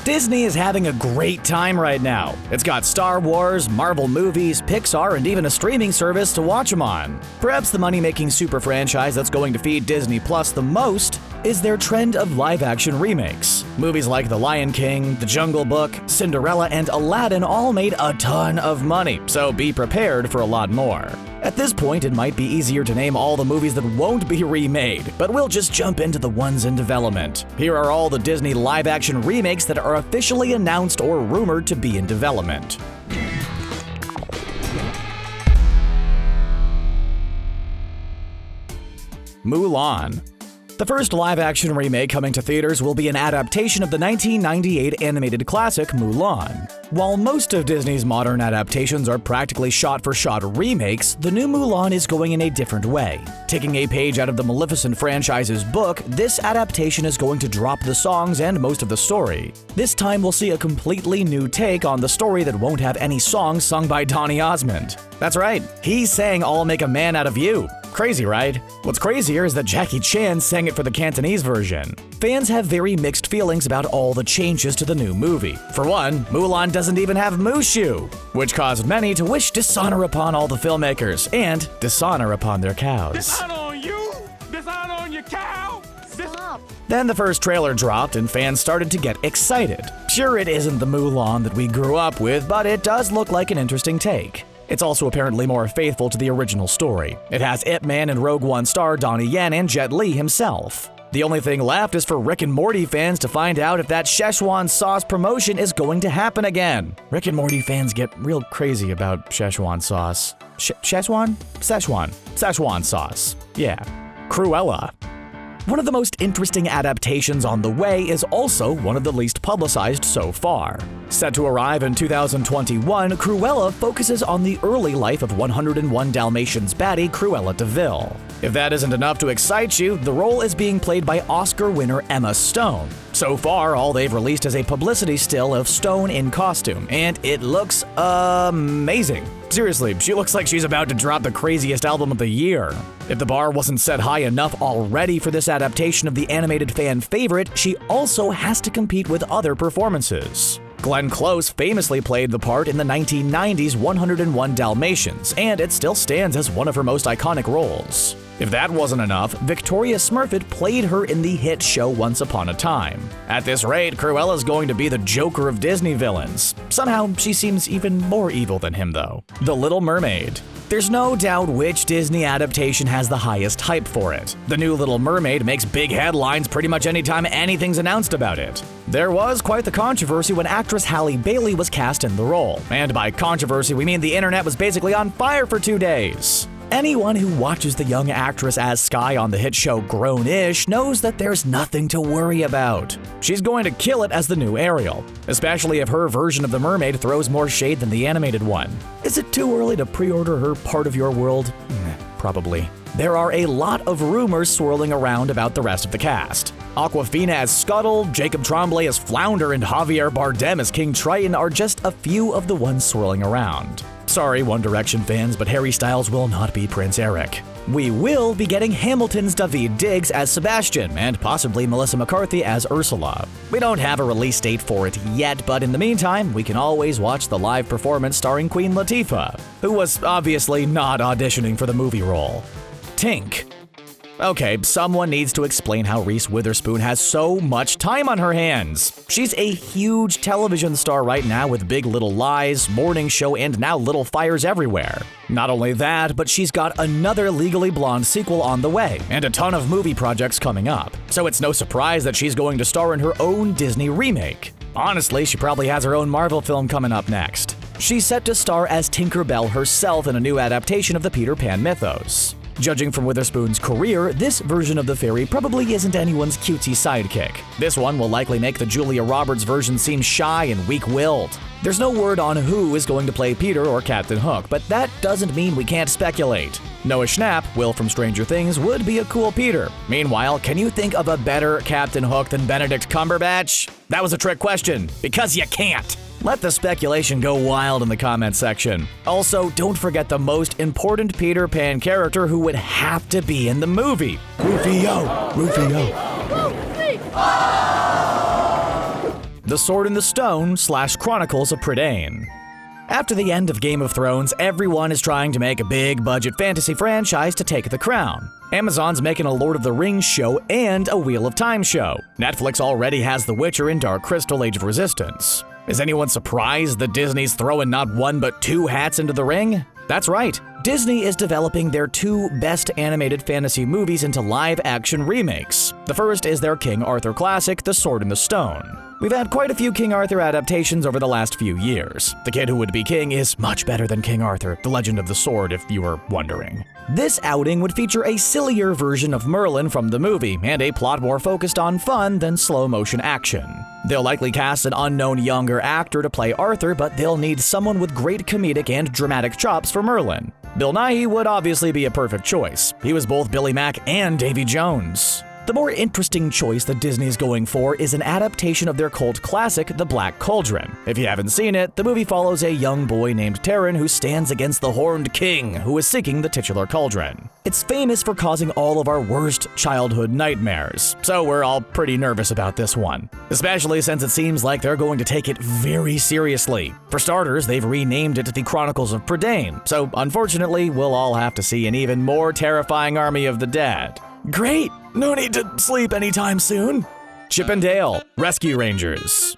Disney is having a great time right now. It's got Star Wars, Marvel movies, Pixar, and even a streaming service to watch them on. Perhaps the money-making super franchise that's going to feed Disney Plus the most is their trend of live-action remakes. Movies like The Lion King, The Jungle Book, Cinderella, and Aladdin all made a ton of money, so be prepared for a lot more. At this point, it might be easier to name all the movies that won't be remade, but we'll just jump into the ones in development. Here are all the Disney live-action remakes that are officially announced or rumored to be in development. Mulan. The first live-action remake coming to theaters will be an adaptation of the 1998 animated classic Mulan. While most of Disney's modern adaptations are practically shot-for-shot remakes, the new Mulan is going in a different way. Taking a page out of the Maleficent franchise's book, this adaptation is going to drop the songs and most of the story. This time we'll see a completely new take on the story that won't have any songs sung by Donny Osmond. That's right, he sang I'll Make a Man Out of You. Crazy, right? What's crazier is that Jackie Chan sang it for the Cantonese version. Fans have very mixed feelings about all the changes to the new movie. For one, Mulan doesn't even have Mushu, which caused many to wish dishonor upon all the filmmakers and dishonor upon their cows. Dishonor on you! Dishonor on your cow! Stop. Then the first trailer dropped and fans started to get excited. Sure, it isn't the Mulan that we grew up with, but it does look like an interesting take. It's also apparently more faithful to the original story. It has Ip Man and Rogue One star Donnie Yen and Jet Li himself. The only thing left is for Rick and Morty fans to find out if that Szechuan sauce promotion is going to happen again. Rick and Morty fans get real crazy about Szechuan sauce. Szechuan? Szechuan sauce. Yeah. CRUELLA. One of the most interesting adaptations on the way is also one of the least publicized so far. Set to arrive in 2021, CRUELLA focuses on the early life of 101 Dalmatians baddie Cruella de Vil. If that isn't enough to excite you, the role is being played by Oscar winner Emma Stone. So far, all they've released is a publicity still of Stone in costume, and it looks amazing. Seriously, she looks like she's about to drop the craziest album of the year. If the bar wasn't set high enough already for this adaptation of the animated fan favorite, she also has to compete with other performances. Glenn Close famously played the part in the 1990s 101 Dalmatians, and it still stands as one of her most iconic roles. If that wasn't enough, Victoria Smurfit played her in the hit show Once Upon a Time. At this rate, Cruella's going to be the Joker of Disney villains. Somehow, she seems even more evil than him, though. The Little Mermaid. There's no doubt which Disney adaptation has the highest hype for it. The new Little Mermaid makes big headlines pretty much anytime anything's announced about it. There was quite the controversy when actress Halle Bailey was cast in the role. And by controversy, we mean the internet was basically on fire for 2 days. Anyone who watches the young actress as Sky on the hit show Grown-ish knows that there's nothing to worry about. She's going to kill it as the new Ariel, especially if her version of the mermaid throws more shade than the animated one. Is it too early to pre-order her Part of Your World? Probably. There are a lot of rumors swirling around about the rest of the cast. Awkwafina as Scuttle, Jacob Tremblay as Flounder, and Javier Bardem as King Triton are just a few of the ones swirling around. Sorry, One Direction fans, but Harry Styles will not be Prince Eric. We will be getting Hamilton's Daveed Diggs as Sebastian, and possibly Melissa McCarthy as Ursula. We don't have a release date for it yet, but in the meantime, we can always watch the live performance starring Queen Latifah, who was obviously not auditioning for the movie role. Tink. Okay, someone needs to explain how Reese Witherspoon has so much time on her hands. She's a huge television star right now with Big Little Lies, Morning Show, and now Little Fires Everywhere. Not only that, but she's got another Legally Blonde sequel on the way, and a ton of movie projects coming up. So it's no surprise that she's going to star in her own Disney remake. Honestly, she probably has her own Marvel film coming up next. She's set to star as Tinker Bell herself in a new adaptation of the Peter Pan mythos. Judging from Witherspoon's career, this version of the fairy probably isn't anyone's cutesy sidekick. This one will likely make the Julia Roberts version seem shy and weak-willed. There's no word on who is going to play Peter or Captain Hook, but that doesn't mean we can't speculate. Noah Schnapp, Will from Stranger Things, would be a cool Peter. Meanwhile, can you think of a better Captain Hook than Benedict Cumberbatch? That was a trick question, because you can't. Let the speculation go wild in the comments section. Also, don't forget the most important Peter Pan character who would have to be in the movie. Rufio! The Sword in the Stone / Chronicles of PRYDAIN. After the end of Game of Thrones, everyone is trying to make a big-budget fantasy franchise to take the crown. Amazon's making a Lord of the Rings show and a Wheel of Time show. Netflix already has The Witcher and Dark Crystal: Age of Resistance. Is anyone surprised that Disney's throwing not one but two hats into the ring? That's right. Disney is developing their two best animated fantasy movies into live-action remakes. The first is their King Arthur classic, The Sword in the Stone. We've had quite a few King Arthur adaptations over the last few years. The Kid Who Would Be King is much better than King Arthur, The Legend of the Sword, if you were wondering. This outing would feature a sillier version of Merlin from the movie, and a plot more focused on fun than slow-motion action. They'll likely cast an unknown younger actor to play Arthur, but they'll need someone with great comedic and dramatic chops for Merlin. Bill Nighy would obviously be a perfect choice. He was both Billy Mack and Davy Jones. The more interesting choice that Disney's going for is an adaptation of their cult classic, The Black Cauldron. If you haven't seen it, the movie follows a young boy named Taran who stands against the Horned King, who is seeking the titular cauldron. It's famous for causing all of our worst childhood nightmares, so we're all pretty nervous about this one. Especially since it seems like they're going to take it very seriously. For starters, they've renamed it The Chronicles of PRYDAIN, so unfortunately, we'll all have to see an even more terrifying army of the dead. Great! No need to sleep anytime soon. Chip and Dale, Rescue Rangers.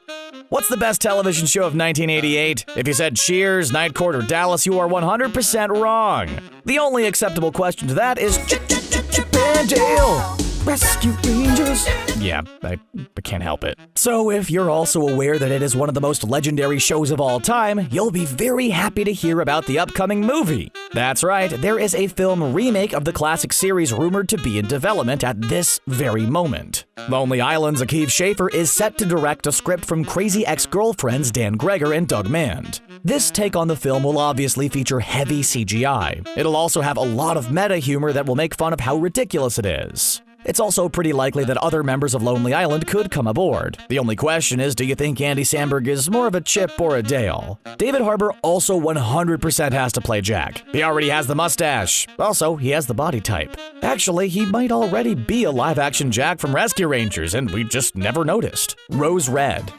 What's the best television show of 1988? If you said Cheers, Night Court, or Dallas, you are 100% wrong. The only acceptable question to that is Chip and Dale, Rescue Rangers. Yeah, I can't help it. So if you're also aware that it is one of the most legendary shows of all time, you'll be very happy to hear about the upcoming movie. That's right, there is a film remake of the classic series rumored to be in development at this very moment. Lonely Island's Akiva Schaffer is set to direct a script from Crazy Ex-Girlfriends Dan Greger and Doug Mand. This take on the film will obviously feature heavy CGI. It'll also have a lot of meta humor that will make fun of how ridiculous it is. It's also pretty likely that other members of Lonely Island could come aboard. The only question is, do you think Andy Samberg is more of a Chip or a Dale? David Harbour also 100% has to play Jack. He already has the mustache. Also, he has the body type. Actually, he might already be a live-action Jack from Rescue Rangers, and we just never noticed. Rose Red.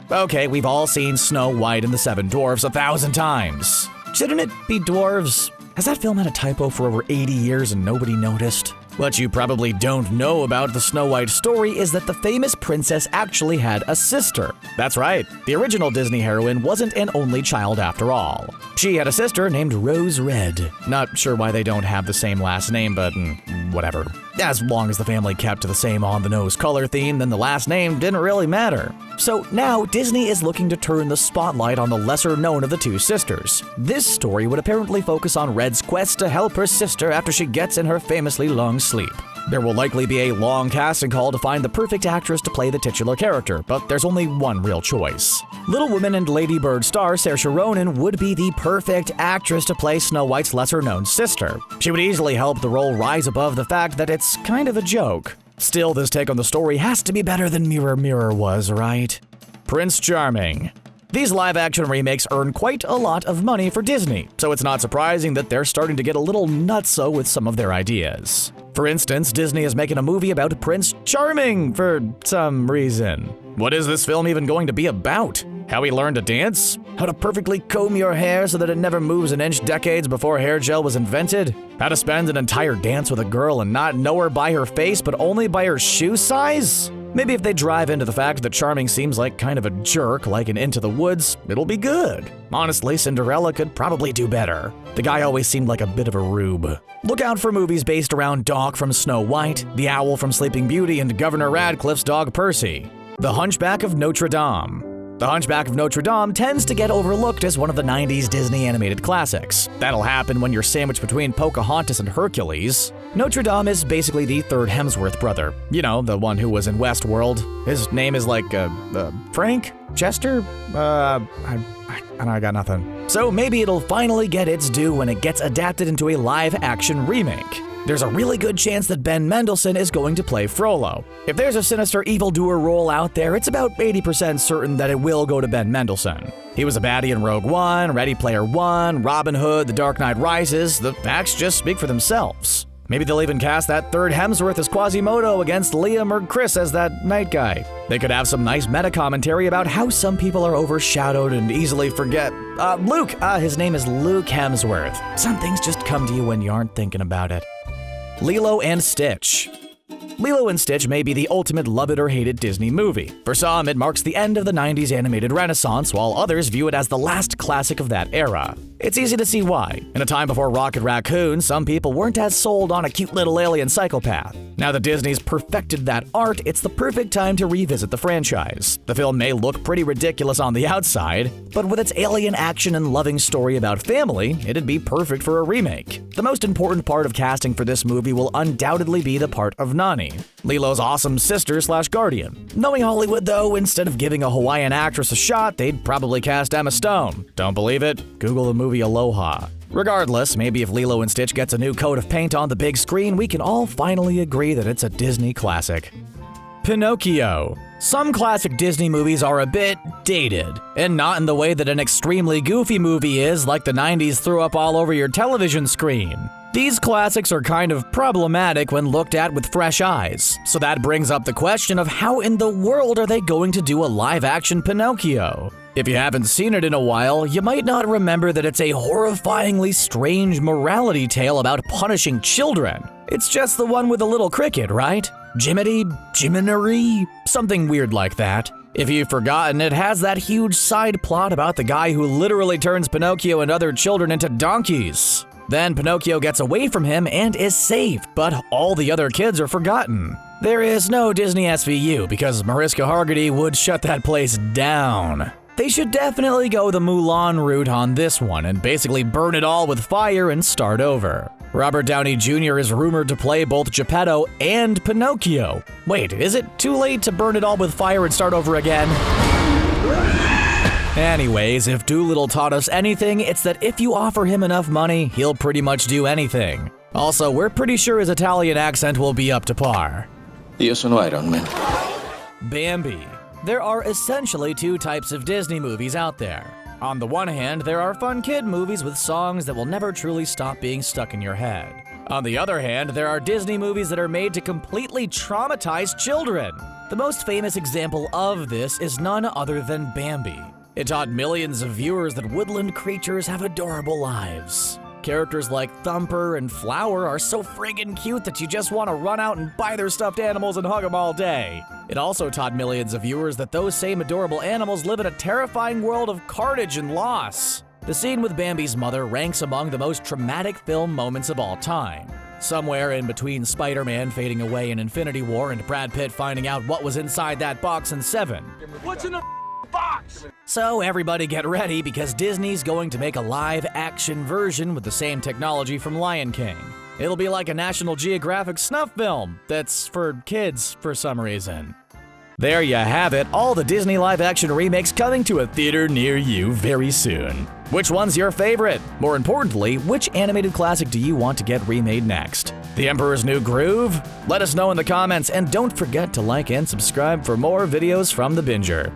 Okay, we've all seen Snow White and the Seven Dwarfs 1,000 times. Shouldn't it be dwarves? Has that film had a typo for over 80 years and nobody noticed? What you probably don't know about the Snow White story is that the famous princess actually had a sister. That's right, the original Disney heroine wasn't an only child after all. She had a sister named Rose Red. Not sure why they don't have the same last name, but whatever. As long as the family kept to the same on-the-nose color theme, then the last name didn't really matter. So now Disney is looking to turn the spotlight on the lesser-known of the two sisters. This story would apparently focus on Red's quest to help her sister after she gets in her famously long sleep. There will likely be a long casting call to find the perfect actress to play the titular character, but there's only one real choice. Little Women and Lady Bird star Saoirse Ronan would be the perfect actress to play Snow White's lesser-known sister. She would easily help the role rise above the fact that it's kind of a joke. Still, this take on the story has to be better than Mirror Mirror was, right? Prince Charming. These live-action remakes earn quite a lot of money for Disney, so it's not surprising that they're starting to get a little nutso with some of their ideas. For instance, Disney is making a movie about Prince Charming for some reason. What is this film even going to be about? How he learned to dance? How to perfectly comb your hair so that it never moves an inch decades before hair gel was invented? How to spend an entire dance with a girl and not know her by her face but only by her shoe size? Maybe if they drive into the fact that Charming seems like kind of a jerk, like in Into the Woods, it'll be good. Honestly, Cinderella could probably do better. The guy always seemed like a bit of a rube. Look out for movies based around Doc from Snow White, the Owl from Sleeping Beauty, and Governor Radcliffe's dog Percy. The Hunchback of Notre Dame. The Hunchback of Notre Dame tends to get overlooked as one of the 90s Disney animated classics. That'll happen when you're sandwiched between Pocahontas and Hercules. Notre Dame is basically the third Hemsworth brother. You know, the one who was in Westworld. His name is like, Frank? Chester? I got nothing. So maybe it'll finally get its due when it gets adapted into a live-action remake. There's a really good chance that Ben Mendelsohn is going to play Frollo. If there's a sinister evildoer role out there, it's about 80% certain that it will go to Ben Mendelsohn. He was a baddie in Rogue One, Ready Player One, Robin Hood, The Dark Knight Rises. The facts just speak for themselves. Maybe they'll even cast that third Hemsworth as Quasimodo against Liam or Chris as that night guy. They could have some nice meta-commentary about how some people are overshadowed and easily forget. Luke! His name is Luke Hemsworth. Some things just come to you when you aren't thinking about it. Lilo and Stitch. Lilo and Stitch may be the ultimate love it or hate it Disney movie. For some, it marks the end of the 90s animated renaissance, while others view it as the last classic of that era. It's easy to see why. In a time before Rocket Raccoon, some people weren't as sold on a cute little alien psychopath. Now that Disney's perfected that art, it's the perfect time to revisit the franchise. The film may look pretty ridiculous on the outside, but with its alien action and loving story about family, it'd be perfect for a remake. The most important part of casting for this movie will undoubtedly be the part of Nani, Lilo's awesome sister/guardian. Knowing Hollywood though, instead of giving a Hawaiian actress a shot, they'd probably cast Emma Stone. Don't believe it? Google the movie Aloha. Regardless, maybe if Lilo and Stitch gets a new coat of paint on the big screen, we can all finally agree that it's a Disney classic. Pinocchio. Some classic Disney movies are a bit dated, and not in the way that an extremely goofy movie is, like the 90s threw up all over your television screen. These classics are kind of problematic when looked at with fresh eyes, so that brings up the question of how in the world are they going to do a live-action Pinocchio? If you haven't seen it in a while, you might not remember that it's a horrifyingly strange morality tale about punishing children. It's just the one with the little cricket, right? Jiminary? Something weird like that. If you've forgotten, it has that huge side plot about the guy who literally turns Pinocchio and other children into donkeys. Then Pinocchio gets away from him and is safe, but all the other kids are forgotten. There is no Disney SVU because Mariska Hargitay would shut that place down. They should definitely go the Mulan route on this one and basically burn it all with fire and start over. Robert Downey Jr. is rumored to play both Geppetto and Pinocchio. Wait, is it too late to burn it all with fire and start over again? Anyways, if Doolittle taught us anything, it's that if you offer him enough money, he'll pretty much do anything. Also, we're pretty sure his Italian accent will be up to par. Io sono Iron Man. Bambi. There are essentially two types of Disney movies out there. On the one hand, there are fun kid movies with songs that will never truly stop being stuck in your head. On the other hand, there are Disney movies that are made to completely traumatize children. The most famous example of this is none other than Bambi. It taught millions of viewers that woodland creatures have adorable lives. Characters like Thumper and Flower are so friggin' cute that you just want to run out and buy their stuffed animals and hug them all day. It also taught millions of viewers that those same adorable animals live in a terrifying world of carnage and loss. The scene with Bambi's mother ranks among the most traumatic film moments of all time. Somewhere in between Spider-Man fading away in Infinity War and Brad Pitt finding out what was inside that box in Seven. What's in the box? So everybody get ready because Disney's going to make a live-action version with the same technology from Lion King. It'll be like a National Geographic snuff film that's for kids for some reason. There you have it, all the Disney live-action remakes coming to a theater near you very soon. Which one's your favorite? More importantly, which animated classic do you want to get remade next? The Emperor's New Groove? Let us know in the comments, and don't forget to like and subscribe for more videos from The Binger.